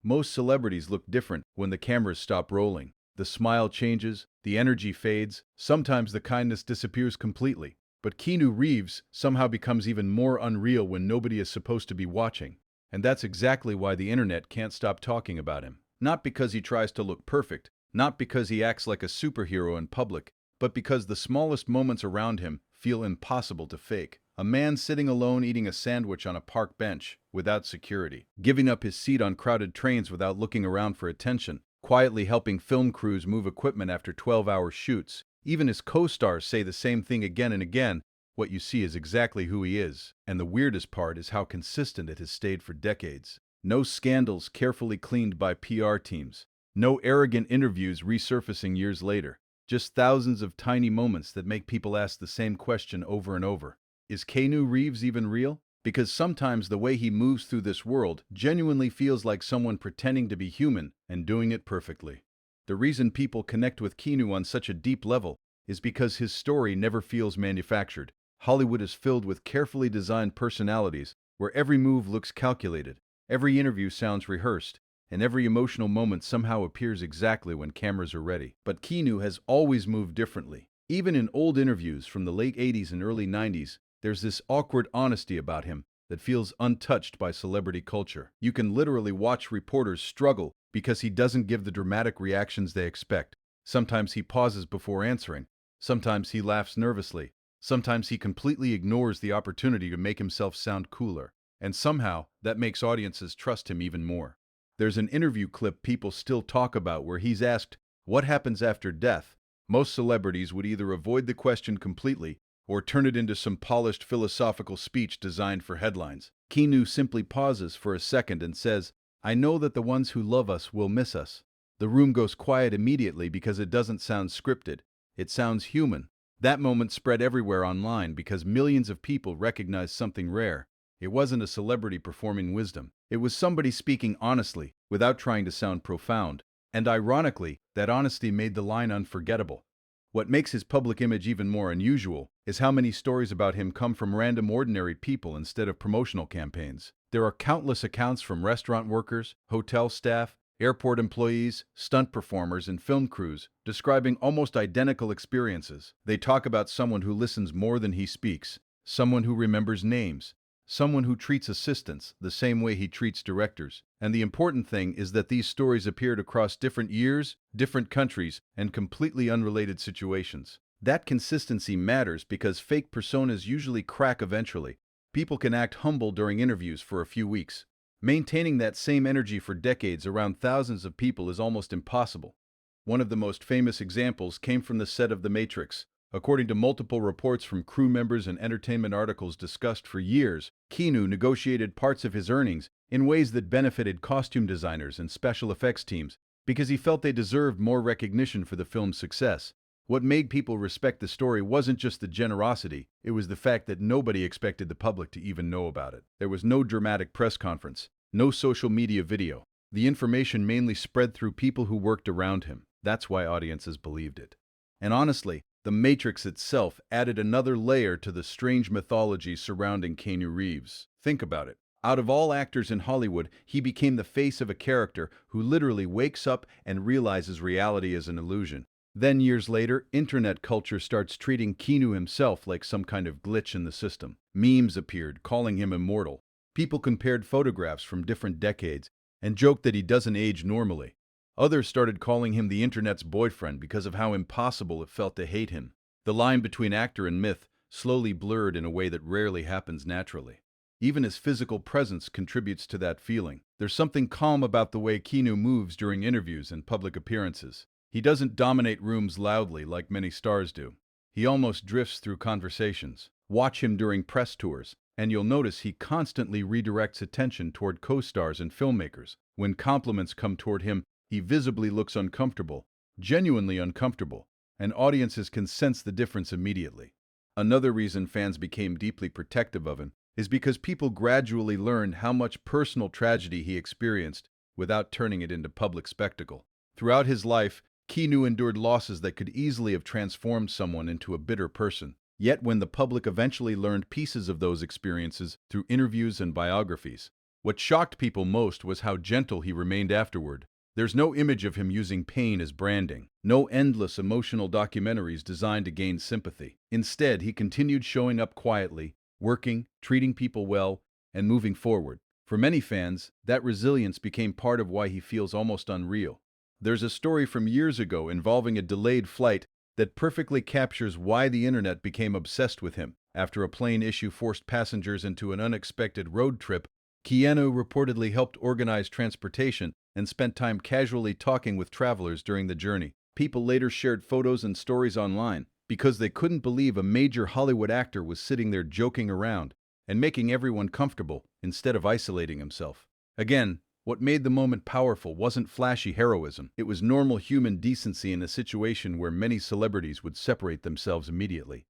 Most celebrities look different when the cameras stop rolling. The smile changes, the energy fades, sometimes the kindness disappears completely. But Keanu Reeves somehow becomes even more unreal when nobody is supposed to be watching. And that's exactly why the internet can't stop talking about him. Not because he tries to look perfect, not because he acts like a superhero in public, but because the smallest moments around him feel impossible to fake. A man sitting alone eating a sandwich on a park bench, without security, giving up his seat on crowded trains without looking around for attention, quietly helping film crews move equipment after 12-hour shoots. Even his co-stars say the same thing again and again. What you see is exactly who he is. And the weirdest part is how consistent it has stayed for decades. No scandals carefully cleaned by PR teams. No arrogant interviews resurfacing years later. Just thousands of tiny moments that make people ask the same question over and over. Is Keanu Reeves even real? Because sometimes the way he moves through this world genuinely feels like someone pretending to be human and doing it perfectly. The reason people connect with Keanu on such a deep level is because his story never feels manufactured. Hollywood is filled with carefully designed personalities where every move looks calculated, every interview sounds rehearsed, and every emotional moment somehow appears exactly when cameras are ready. But Keanu has always moved differently. Even in old interviews from the late 80s and early 90s, there's this awkward honesty about him that feels untouched by celebrity culture. You can literally watch reporters struggle because he doesn't give the dramatic reactions they expect. Sometimes he pauses before answering. Sometimes he laughs nervously. Sometimes he completely ignores the opportunity to make himself sound cooler. And somehow, that makes audiences trust him even more. There's an interview clip people still talk about where he's asked, "What happens after death?" Most celebrities would either avoid the question completely or turn it into some polished philosophical speech designed for headlines. Keanu simply pauses for a second and says, "I know that the ones who love us will miss us." The room goes quiet immediately because it doesn't sound scripted. It sounds human. That moment spread everywhere online because millions of people recognized something rare. It wasn't a celebrity performing wisdom. It was somebody speaking honestly, without trying to sound profound. And ironically, that honesty made the line unforgettable. What makes his public image even more unusual is how many stories about him come from random ordinary people instead of promotional campaigns. There are countless accounts from restaurant workers, hotel staff, airport employees, stunt performers, and film crews describing almost identical experiences. They talk about someone who listens more than he speaks, someone who remembers names, someone who treats assistants the same way he treats directors. And the important thing is that these stories appeared across different years, different countries, and completely unrelated situations. That consistency matters because fake personas usually crack eventually. People can act humble during interviews for a few weeks. Maintaining that same energy for decades around thousands of people is almost impossible. One of the most famous examples came from the set of The Matrix. According to multiple reports from crew members and entertainment articles discussed for years, Keanu negotiated parts of his earnings in ways that benefited costume designers and special effects teams because he felt they deserved more recognition for the film's success. What made people respect the story wasn't just the generosity, it was the fact that nobody expected the public to even know about it. There was no dramatic press conference, no social media video. The information mainly spread through people who worked around him. That's why audiences believed it. And honestly, The Matrix itself added another layer to the strange mythology surrounding Keanu Reeves. Think about it. Out of all actors in Hollywood, he became the face of a character who literally wakes up and realizes reality is an illusion. Then years later, internet culture starts treating Keanu himself like some kind of glitch in the system. Memes appeared, calling him immortal. People compared photographs from different decades and joked that he doesn't age normally. Others started calling him the internet's boyfriend because of how impossible it felt to hate him. The line between actor and myth slowly blurred in a way that rarely happens naturally. Even his physical presence contributes to that feeling. There's something calm about the way Keanu moves during interviews and public appearances. He doesn't dominate rooms loudly like many stars do. He almost drifts through conversations. Watch him during press tours, and you'll notice he constantly redirects attention toward co-stars and filmmakers. When compliments come toward him, he visibly looks uncomfortable, genuinely uncomfortable, and audiences can sense the difference immediately. Another reason fans became deeply protective of him is because people gradually learned how much personal tragedy he experienced without turning it into public spectacle. Throughout his life, Keanu endured losses that could easily have transformed someone into a bitter person. Yet when the public eventually learned pieces of those experiences through interviews and biographies, What shocked people most was how gentle he remained afterward. There's no image of him using pain as branding, no endless emotional documentaries designed to gain sympathy. Instead, he continued showing up quietly, working, treating people well, and moving forward. For many fans, that resilience became part of why he feels almost unreal. There's a story from years ago involving a delayed flight that perfectly captures why the internet became obsessed with him. After a plane issue forced passengers into an unexpected road trip, Keanu reportedly helped organize transportation and spent time casually talking with travelers during the journey. People later shared photos and stories online because they couldn't believe a major Hollywood actor was sitting there joking around and making everyone comfortable instead of isolating himself. Again, what made the moment powerful wasn't flashy heroism. It was normal human decency in a situation where many celebrities would separate themselves immediately.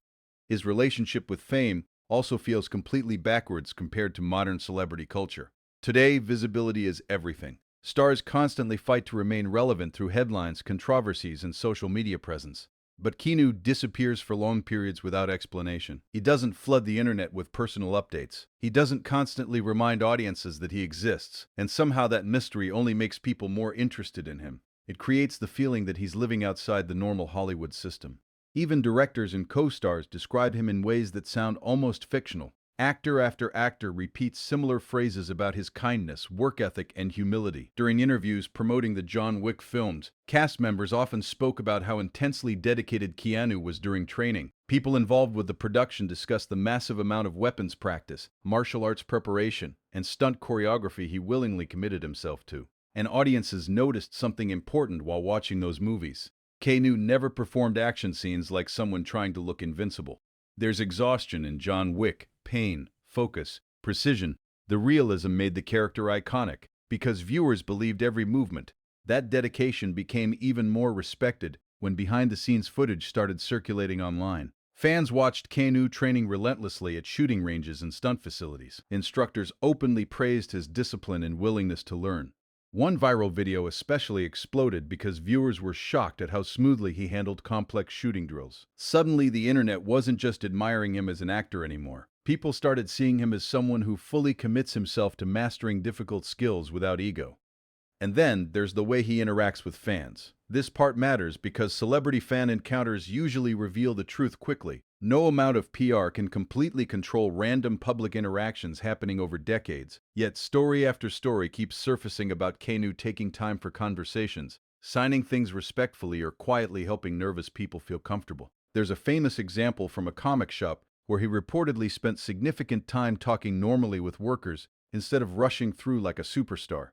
His relationship with fame also feels completely backwards compared to modern celebrity culture. Today, visibility is everything. Stars constantly fight to remain relevant through headlines, controversies, and social media presence. But Keanu disappears for long periods without explanation. He doesn't flood the internet with personal updates. He doesn't constantly remind audiences that he exists, and somehow that mystery only makes people more interested in him. It creates the feeling that he's living outside the normal Hollywood system. Even directors and co-stars describe him in ways that sound almost fictional. Actor after actor repeats similar phrases about his kindness, work ethic, and humility. During interviews promoting the John Wick films, cast members often spoke about how intensely dedicated Keanu was during training. People involved with the production discussed the massive amount of weapons practice, martial arts preparation, and stunt choreography he willingly committed himself to. And audiences noticed something important while watching those movies. Keanu never performed action scenes like someone trying to look invincible. There's exhaustion in John Wick, pain, focus, precision. The realism made the character iconic because viewers believed every movement. That dedication became even more respected when behind-the-scenes footage started circulating online. Fans watched Keanu training relentlessly at shooting ranges and stunt facilities. Instructors openly praised his discipline and willingness to learn. One viral video especially exploded because viewers were shocked at how smoothly he handled complex shooting drills. Suddenly, the internet wasn't just admiring him as an actor anymore. People started seeing him as someone who fully commits himself to mastering difficult skills without ego. And then there's the way he interacts with fans. This part matters because celebrity fan encounters usually reveal the truth quickly. No amount of PR can completely control random public interactions happening over decades, yet story after story keeps surfacing about Keanu taking time for conversations, signing things respectfully, or quietly helping nervous people feel comfortable. There's a famous example from a comic shop where he reportedly spent significant time talking normally with workers instead of rushing through like a superstar.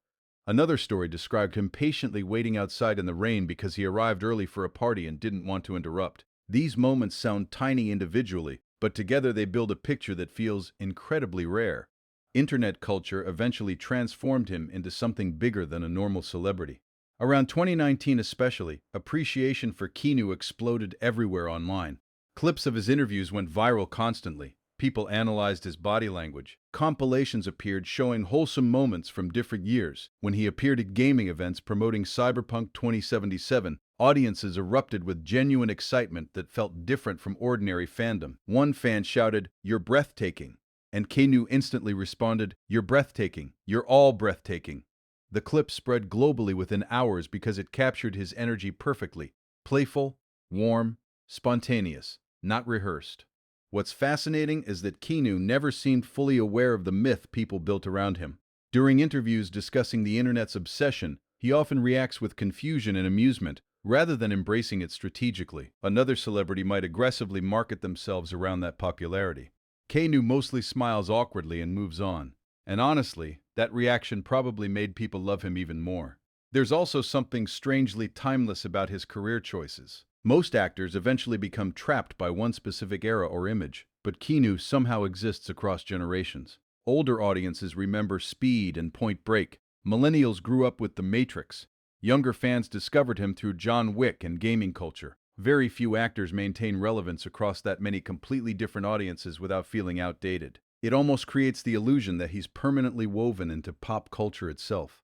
Another story described him patiently waiting outside in the rain because he arrived early for a party and didn't want to interrupt. These moments sound tiny individually, but together they build a picture that feels incredibly rare. Internet culture eventually transformed him into something bigger than a normal celebrity. Around 2019 especially, appreciation for Keanu exploded everywhere online. Clips of his interviews went viral constantly. People analyzed his body language. Compilations appeared showing wholesome moments from different years. When he appeared at gaming events promoting Cyberpunk 2077, audiences erupted with genuine excitement that felt different from ordinary fandom. One fan shouted, "You're breathtaking," and Keanu instantly responded, "You're breathtaking. You're all breathtaking." The clip spread globally within hours because it captured his energy perfectly. Playful, warm, spontaneous, not rehearsed. What's fascinating is that Keanu never seemed fully aware of the myth people built around him. During interviews discussing the internet's obsession, he often reacts with confusion and amusement, rather than embracing it strategically. Another celebrity might aggressively market themselves around that popularity. Keanu mostly smiles awkwardly and moves on. And honestly, that reaction probably made people love him even more. There's also something strangely timeless about his career choices. Most actors eventually become trapped by one specific era or image, but Keanu somehow exists across generations. Older audiences remember Speed and Point Break. Millennials grew up with The Matrix. Younger fans discovered him through John Wick and gaming culture. Very few actors maintain relevance across that many completely different audiences without feeling outdated. It almost creates the illusion that he's permanently woven into pop culture itself.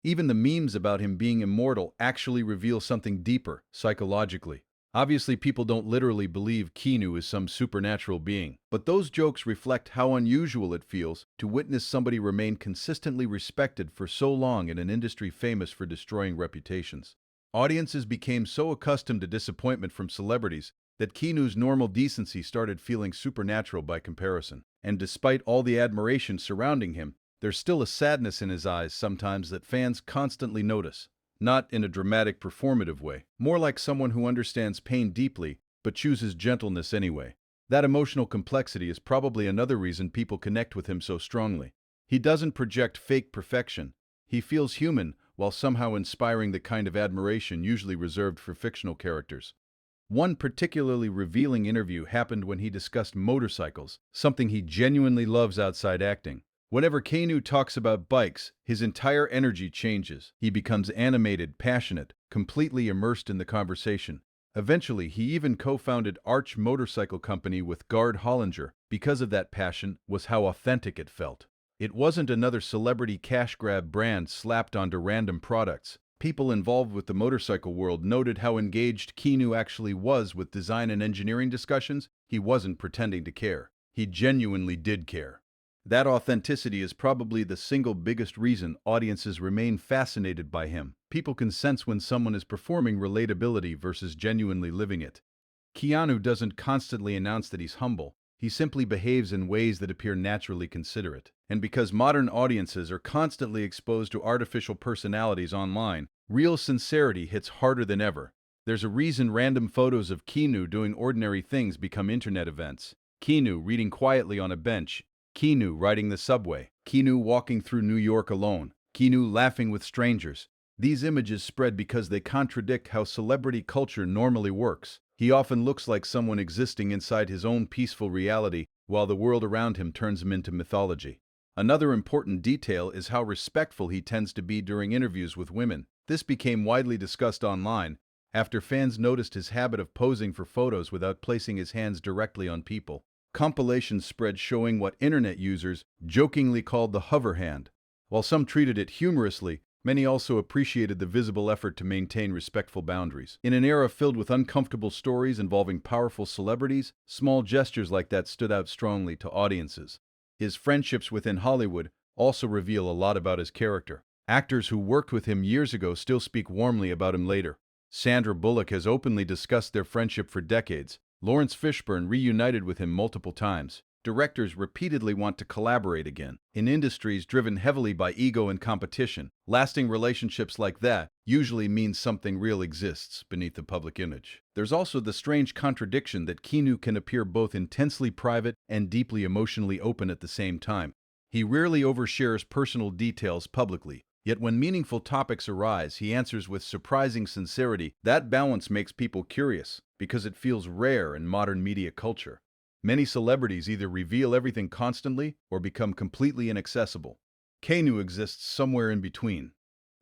Even the memes about him being immortal actually reveal something deeper, psychologically. Obviously, people don't literally believe Keanu is some supernatural being, but those jokes reflect how unusual it feels to witness somebody remain consistently respected for so long in an industry famous for destroying reputations. Audiences became so accustomed to disappointment from celebrities that Keanu's normal decency started feeling supernatural by comparison. And despite all the admiration surrounding him, there's still a sadness in his eyes sometimes that fans constantly notice. Not in a dramatic, performative way, more like someone who understands pain deeply but chooses gentleness anyway. That emotional complexity is probably another reason people connect with him so strongly. He doesn't project fake perfection. He feels human while somehow inspiring the kind of admiration usually reserved for fictional characters. One particularly revealing interview happened when he discussed motorcycles, something he genuinely loves outside acting. Whenever Keanu talks about bikes, his entire energy changes. He becomes animated, passionate, completely immersed in the conversation. Eventually, he even co-founded Arch Motorcycle Company with Gard Hollinger. Because of that passion was how authentic it felt. It wasn't another celebrity cash grab brand slapped onto random products. People involved with the motorcycle world noted how engaged Keanu actually was with design and engineering discussions. He wasn't pretending to care. He genuinely did care. That authenticity is probably the single biggest reason audiences remain fascinated by him. People can sense when someone is performing relatability versus genuinely living it. Keanu doesn't constantly announce that he's humble. He simply behaves in ways that appear naturally considerate. And because modern audiences are constantly exposed to artificial personalities online, real sincerity hits harder than ever. There's a reason random photos of Keanu doing ordinary things become internet events. Keanu reading quietly on a bench, Keanu riding the subway, Keanu walking through New York alone, Keanu laughing with strangers. These images spread because they contradict how celebrity culture normally works. He often looks like someone existing inside his own peaceful reality, while the world around him turns him into mythology. Another important detail is how respectful he tends to be during interviews with women. This became widely discussed online after fans noticed his habit of posing for photos without placing his hands directly on people. Compilations spread showing what internet users jokingly called the hover hand. While some treated it humorously, many also appreciated the visible effort to maintain respectful boundaries. In an era filled with uncomfortable stories involving powerful celebrities, small gestures like that stood out strongly to audiences. His friendships within Hollywood also reveal a lot about his character. Actors who worked with him years ago still speak warmly about him later. Sandra Bullock has openly discussed their friendship for decades. Lawrence Fishburne reunited with him multiple times. Directors repeatedly want to collaborate again. In industries driven heavily by ego and competition, lasting relationships like that usually means something real exists beneath the public image. There's also the strange contradiction that Keanu can appear both intensely private and deeply emotionally open at the same time. He rarely overshares personal details publicly, yet when meaningful topics arise, he answers with surprising sincerity. That balance makes people curious, because it feels rare in modern media culture. Many celebrities either reveal everything constantly or become completely inaccessible. Keanu exists somewhere in between.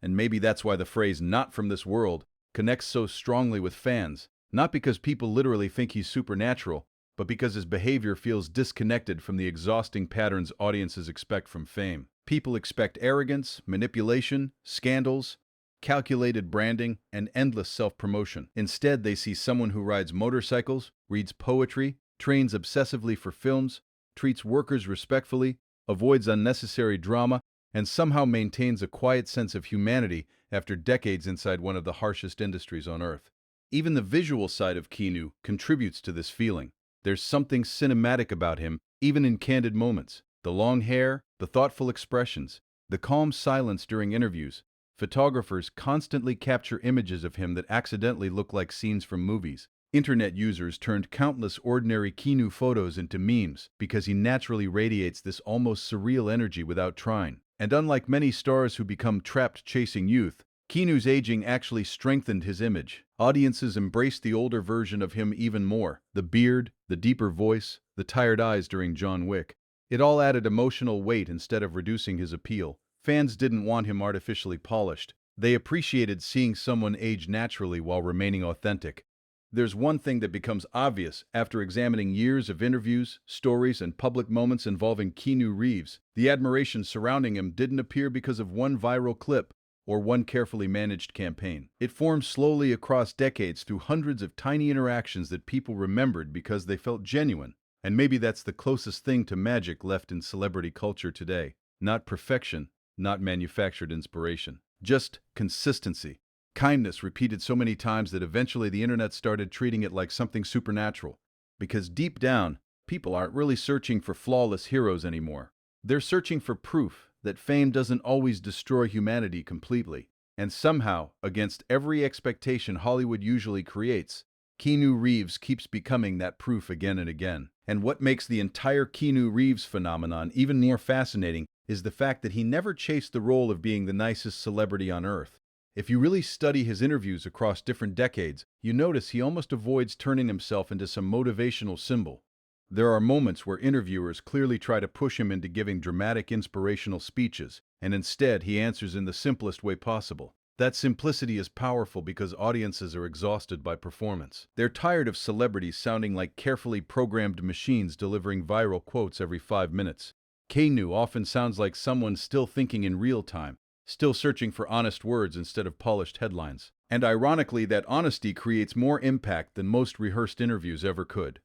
And maybe that's why the phrase "not from this world" connects so strongly with fans, not because people literally think he's supernatural, but because his behavior feels disconnected from the exhausting patterns audiences expect from fame. People expect arrogance, manipulation, scandals, calculated branding, and endless self-promotion. Instead, they see someone who rides motorcycles, reads poetry, trains obsessively for films, treats workers respectfully, avoids unnecessary drama, and somehow maintains a quiet sense of humanity after decades inside one of the harshest industries on Earth. Even the visual side of Keanu contributes to this feeling. There's something cinematic about him, even in candid moments. The long hair, the thoughtful expressions, the calm silence during interviews. Photographers constantly capture images of him that accidentally look like scenes from movies. Internet users turned countless ordinary Keanu photos into memes because he naturally radiates this almost surreal energy without trying. And unlike many stars who become trapped chasing youth, Keanu's aging actually strengthened his image. Audiences embraced the older version of him even more. The beard, the deeper voice, the tired eyes during John Wick. It all added emotional weight instead of reducing his appeal. Fans didn't want him artificially polished. They appreciated seeing someone age naturally while remaining authentic. There's one thing that becomes obvious after examining years of interviews, stories, and public moments involving Keanu Reeves. The admiration surrounding him didn't appear because of one viral clip, or one carefully managed campaign. It formed slowly across decades through hundreds of tiny interactions that people remembered because they felt genuine. And maybe that's the closest thing to magic left in celebrity culture today. Not perfection, not manufactured inspiration. Just consistency. Kindness repeated so many times that eventually the internet started treating it like something supernatural. Because deep down, people aren't really searching for flawless heroes anymore. They're searching for proof that fame doesn't always destroy humanity completely. And somehow, against every expectation Hollywood usually creates, Keanu Reeves keeps becoming that proof again and again. And what makes the entire Keanu Reeves phenomenon even more fascinating is the fact that he never chased the role of being the nicest celebrity on earth. If you really study his interviews across different decades, you notice he almost avoids turning himself into some motivational symbol. There are moments where interviewers clearly try to push him into giving dramatic inspirational speeches, and instead he answers in the simplest way possible. That simplicity is powerful because audiences are exhausted by performance. They're tired of celebrities sounding like carefully programmed machines delivering viral quotes every 5 minutes. Keanu often sounds like someone still thinking in real time, still searching for honest words instead of polished headlines. And ironically, that honesty creates more impact than most rehearsed interviews ever could.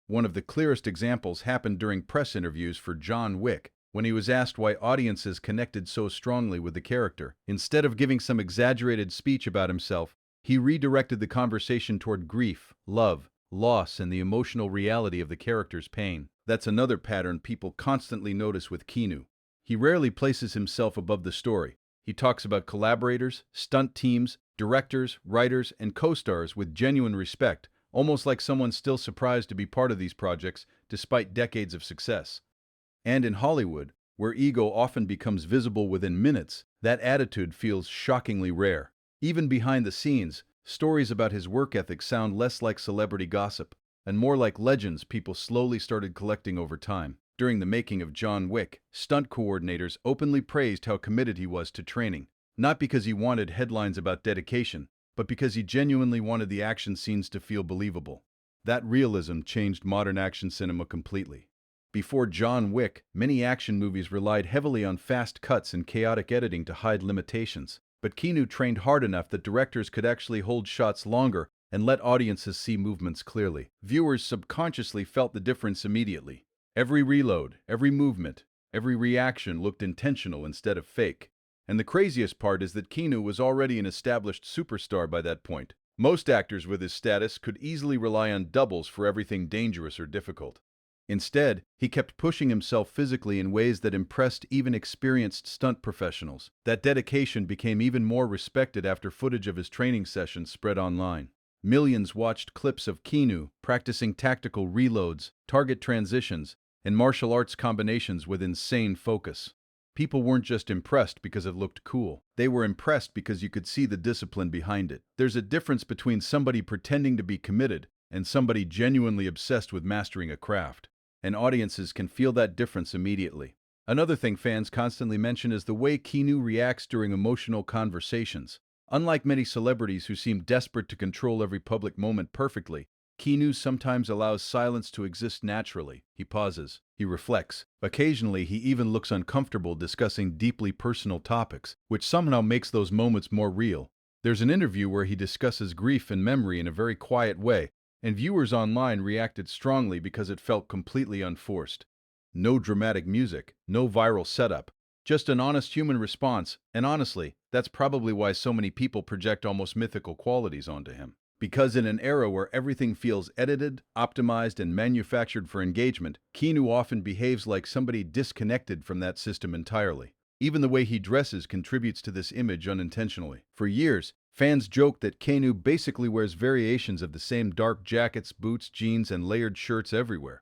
One of the clearest examples happened during press interviews for John Wick, when he was asked why audiences connected so strongly with the character. Instead of giving some exaggerated speech about himself, he redirected the conversation toward grief, love, loss, and the emotional reality of the character's pain. That's another pattern people constantly notice with Keanu. He rarely places himself above the story. He talks about collaborators, stunt teams, directors, writers, and co-stars with genuine respect, almost like someone still surprised to be part of these projects despite decades of success. And in Hollywood, where ego often becomes visible within minutes, that attitude feels shockingly rare. Even behind the scenes, stories about his work ethic sound less like celebrity gossip and more like legends people slowly started collecting over time. During the making of John Wick, stunt coordinators openly praised how committed he was to training, not because he wanted headlines about dedication, but because he genuinely wanted the action scenes to feel believable. That realism changed modern action cinema completely. Before John Wick, many action movies relied heavily on fast cuts and chaotic editing to hide limitations. But Keanu trained hard enough that directors could actually hold shots longer and let audiences see movements clearly. Viewers subconsciously felt the difference immediately. Every reload, every movement, every reaction looked intentional instead of fake. And the craziest part is that Keanu was already an established superstar by that point. Most actors with his status could easily rely on doubles for everything dangerous or difficult. Instead, he kept pushing himself physically in ways that impressed even experienced stunt professionals. That dedication became even more respected after footage of his training sessions spread online. Millions watched clips of Keanu practicing tactical reloads, target transitions, and martial arts combinations with insane focus. People weren't just impressed because it looked cool. They were impressed because you could see the discipline behind it. There's a difference between somebody pretending to be committed and somebody genuinely obsessed with mastering a craft. And audiences can feel that difference immediately. Another thing fans constantly mention is the way Keanu reacts during emotional conversations. Unlike many celebrities who seem desperate to control every public moment perfectly, Keanu sometimes allows silence to exist naturally. He pauses, he reflects. Occasionally, he even looks uncomfortable discussing deeply personal topics, which somehow makes those moments more real. There's an interview where he discusses grief and memory in a very quiet way, and viewers online reacted strongly because it felt completely unforced. No dramatic music, no viral setup, just an honest human response, and honestly, that's probably why so many people project almost mythical qualities onto him. Because in an era where everything feels edited, optimized, and manufactured for engagement, Keanu often behaves like somebody disconnected from that system entirely. Even the way he dresses contributes to this image unintentionally. For years, fans joked that Keanu basically wears variations of the same dark jackets, boots, jeans, and layered shirts everywhere.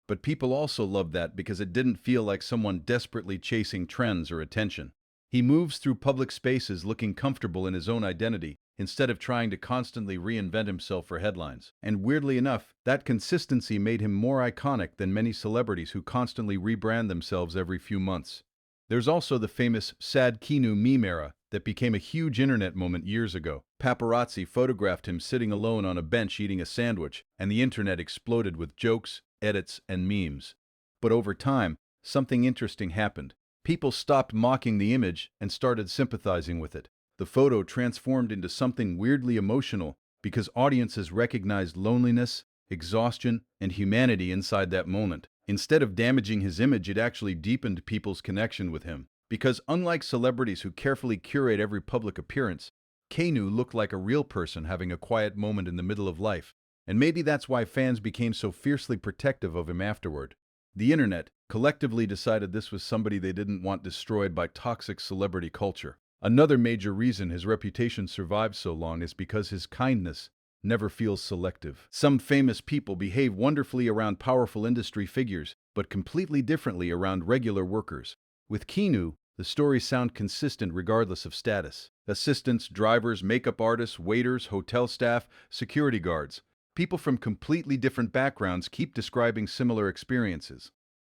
But people also loved that because it didn't feel like someone desperately chasing trends or attention. He moves through public spaces looking comfortable in his own identity, instead of trying to constantly reinvent himself for headlines. And weirdly enough, that consistency made him more iconic than many celebrities who constantly rebrand themselves every few months. There's also the famous Sad Keanu meme era that became a huge internet moment years ago. Paparazzi photographed him sitting alone on a bench eating a sandwich, and the internet exploded with jokes, edits, and memes. But over time, something interesting happened. People stopped mocking the image and started sympathizing with it. The photo transformed into something weirdly emotional because audiences recognized loneliness, exhaustion, and humanity inside that moment. Instead of damaging his image, it actually deepened people's connection with him. Because unlike celebrities who carefully curate every public appearance, Keanu looked like a real person having a quiet moment in the middle of life. And maybe that's why fans became so fiercely protective of him afterward. The internet collectively decided this was somebody they didn't want destroyed by toxic celebrity culture. Another major reason his reputation survived so long is because his kindness never feels selective. Some famous people behave wonderfully around powerful industry figures, but completely differently around regular workers. With Keanu, the stories sound consistent regardless of status. Assistants, drivers, makeup artists, waiters, hotel staff, security guards. People from completely different backgrounds keep describing similar experiences.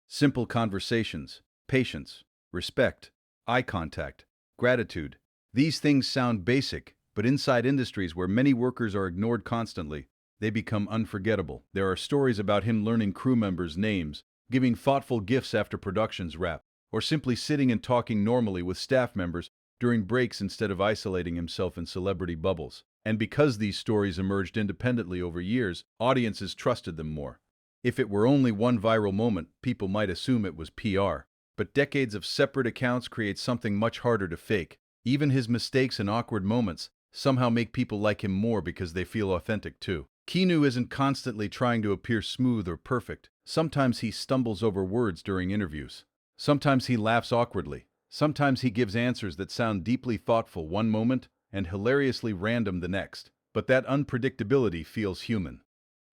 Simple conversations, patience, respect, eye contact, gratitude. These things sound basic, but inside industries where many workers are ignored constantly, they become unforgettable. There are stories about him learning crew members' names, giving thoughtful gifts after productions wrap, or simply sitting and talking normally with staff members during breaks instead of isolating himself in celebrity bubbles. And because these stories emerged independently over years, audiences trusted them more. If it were only one viral moment, people might assume it was PR. But decades of separate accounts create something much harder to fake. Even his mistakes and awkward moments somehow make people like him more because they feel authentic too. Keanu isn't constantly trying to appear smooth or perfect. Sometimes he stumbles over words during interviews. Sometimes he laughs awkwardly. Sometimes he gives answers that sound deeply thoughtful one moment and hilariously random the next. But that unpredictability feels human.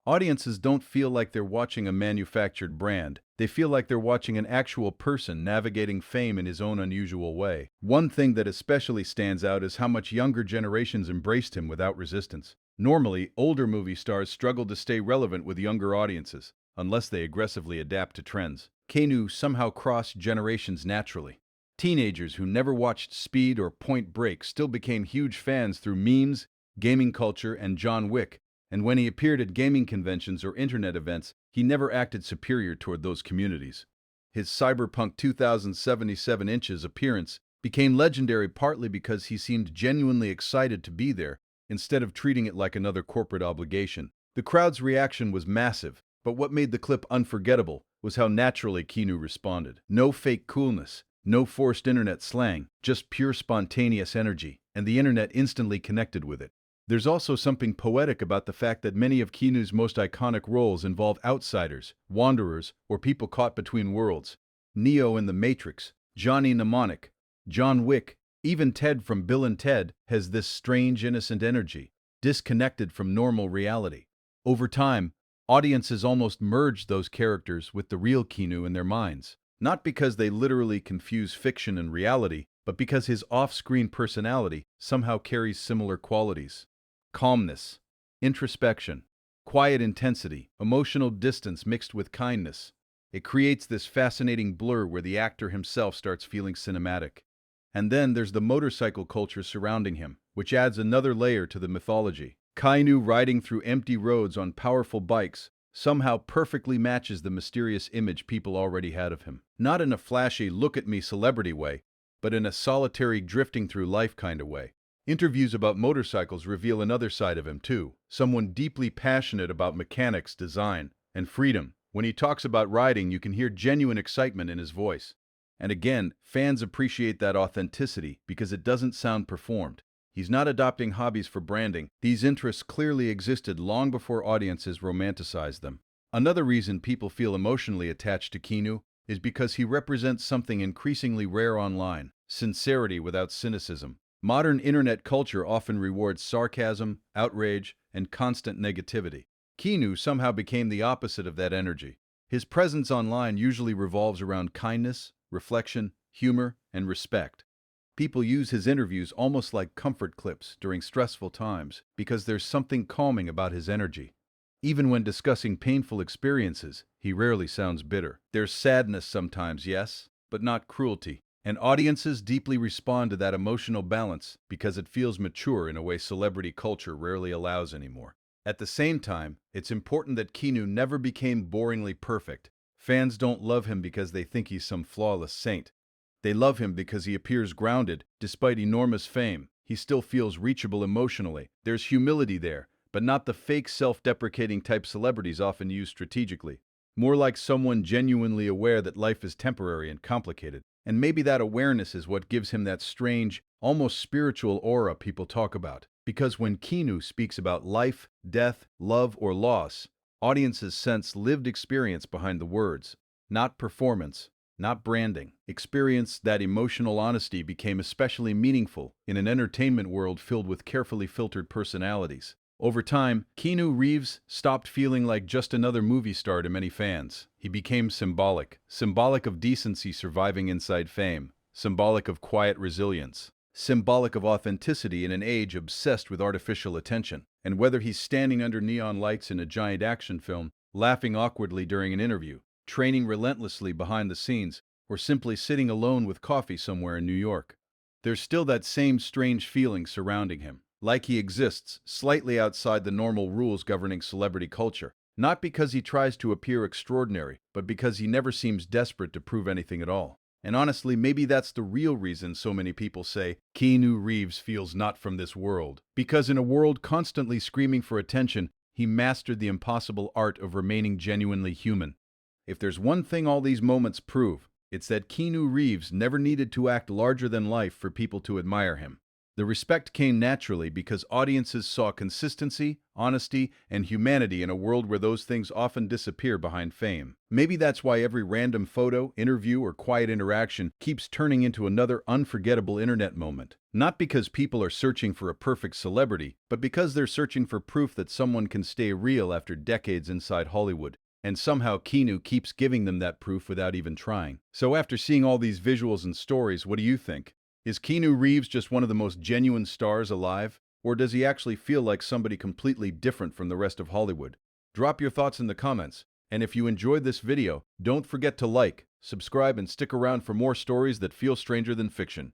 Audiences don't feel like they're watching a manufactured brand. They feel like they're watching an actual person navigating fame in his own unusual way. One thing that especially stands out is how much younger generations embraced him without resistance. Normally, older movie stars struggle to stay relevant with younger audiences, unless they aggressively adapt to trends. Keanu somehow crossed generations naturally. Teenagers who never watched Speed or Point Break still became huge fans through memes, gaming culture, and John Wick. And when he appeared at gaming conventions or internet events, he never acted superior toward those communities. His Cyberpunk 2077 inches appearance became legendary partly because he seemed genuinely excited to be there, instead of treating it like another corporate obligation. The crowd's reaction was massive, but what made the clip unforgettable was how naturally Keanu responded. No fake coolness, no forced internet slang, just pure spontaneous energy, and the internet instantly connected with it. There's also something poetic about the fact that many of Keanu's most iconic roles involve outsiders, wanderers, or people caught between worlds. Neo in The Matrix, Johnny Mnemonic, John Wick, even Ted from Bill and Ted has this strange innocent energy, disconnected from normal reality. Over time, audiences almost merged those characters with the real Keanu in their minds. Not because they literally confuse fiction and reality, but because his off-screen personality somehow carries similar qualities. Calmness, introspection, quiet intensity, emotional distance mixed with kindness. It creates this fascinating blur where the actor himself starts feeling cinematic. And then there's the motorcycle culture surrounding him, which adds another layer to the mythology. Keanu riding through empty roads on powerful bikes somehow perfectly matches the mysterious image people already had of him. Not in a flashy look-at-me celebrity way, but in a solitary drifting through life kind of way. Interviews about motorcycles reveal another side of him too, someone deeply passionate about mechanics, design, and freedom. When he talks about riding, you can hear genuine excitement in his voice. And again, fans appreciate that authenticity because it doesn't sound performed. He's not adopting hobbies for branding. These interests clearly existed long before audiences romanticized them. Another reason people feel emotionally attached to Keanu is because he represents something increasingly rare online: sincerity without cynicism. Modern internet culture often rewards sarcasm, outrage, and constant negativity. Keanu somehow became the opposite of that energy. His presence online usually revolves around kindness, reflection, humor, and respect. People use his interviews almost like comfort clips during stressful times because there's something calming about his energy. Even when discussing painful experiences, he rarely sounds bitter. There's sadness sometimes, yes, but not cruelty. And audiences deeply respond to that emotional balance because it feels mature in a way celebrity culture rarely allows anymore. At the same time, it's important that Keanu never became boringly perfect. Fans don't love him because they think he's some flawless saint. They love him because he appears grounded. Despite enormous fame, he still feels reachable emotionally. There's humility there, but not the fake self-deprecating type celebrities often use strategically. More like someone genuinely aware that life is temporary and complicated. And maybe that awareness is what gives him that strange, almost spiritual aura people talk about. Because when Keanu speaks about life, death, love, or loss, audiences sense lived experience behind the words, not performance, not branding. Experience that emotional honesty became especially meaningful in an entertainment world filled with carefully filtered personalities. Over time, Keanu Reeves stopped feeling like just another movie star to many fans. He became symbolic of decency surviving inside fame, symbolic of quiet resilience, symbolic of authenticity in an age obsessed with artificial attention. And whether he's standing under neon lights in a giant action film, laughing awkwardly during an interview, training relentlessly behind the scenes, or simply sitting alone with coffee somewhere in New York, there's still that same strange feeling surrounding him. Like he exists slightly outside the normal rules governing celebrity culture. Not because he tries to appear extraordinary, but because he never seems desperate to prove anything at all. And honestly, maybe that's the real reason so many people say Keanu Reeves feels not from this world. Because in a world constantly screaming for attention, he mastered the impossible art of remaining genuinely human. If there's one thing all these moments prove, it's that Keanu Reeves never needed to act larger than life for people to admire him. The respect came naturally because audiences saw consistency, honesty, and humanity in a world where those things often disappear behind fame. Maybe that's why every random photo, interview, or quiet interaction keeps turning into another unforgettable internet moment. Not because people are searching for a perfect celebrity, but because they're searching for proof that someone can stay real after decades inside Hollywood. And somehow Keanu keeps giving them that proof without even trying. So after seeing all these visuals and stories, what do you think? Is Keanu Reeves just one of the most genuine stars alive? Or does he actually feel like somebody completely different from the rest of Hollywood? Drop your thoughts in the comments. And if you enjoyed this video, don't forget to like, subscribe, and stick around for more stories that feel stranger than fiction.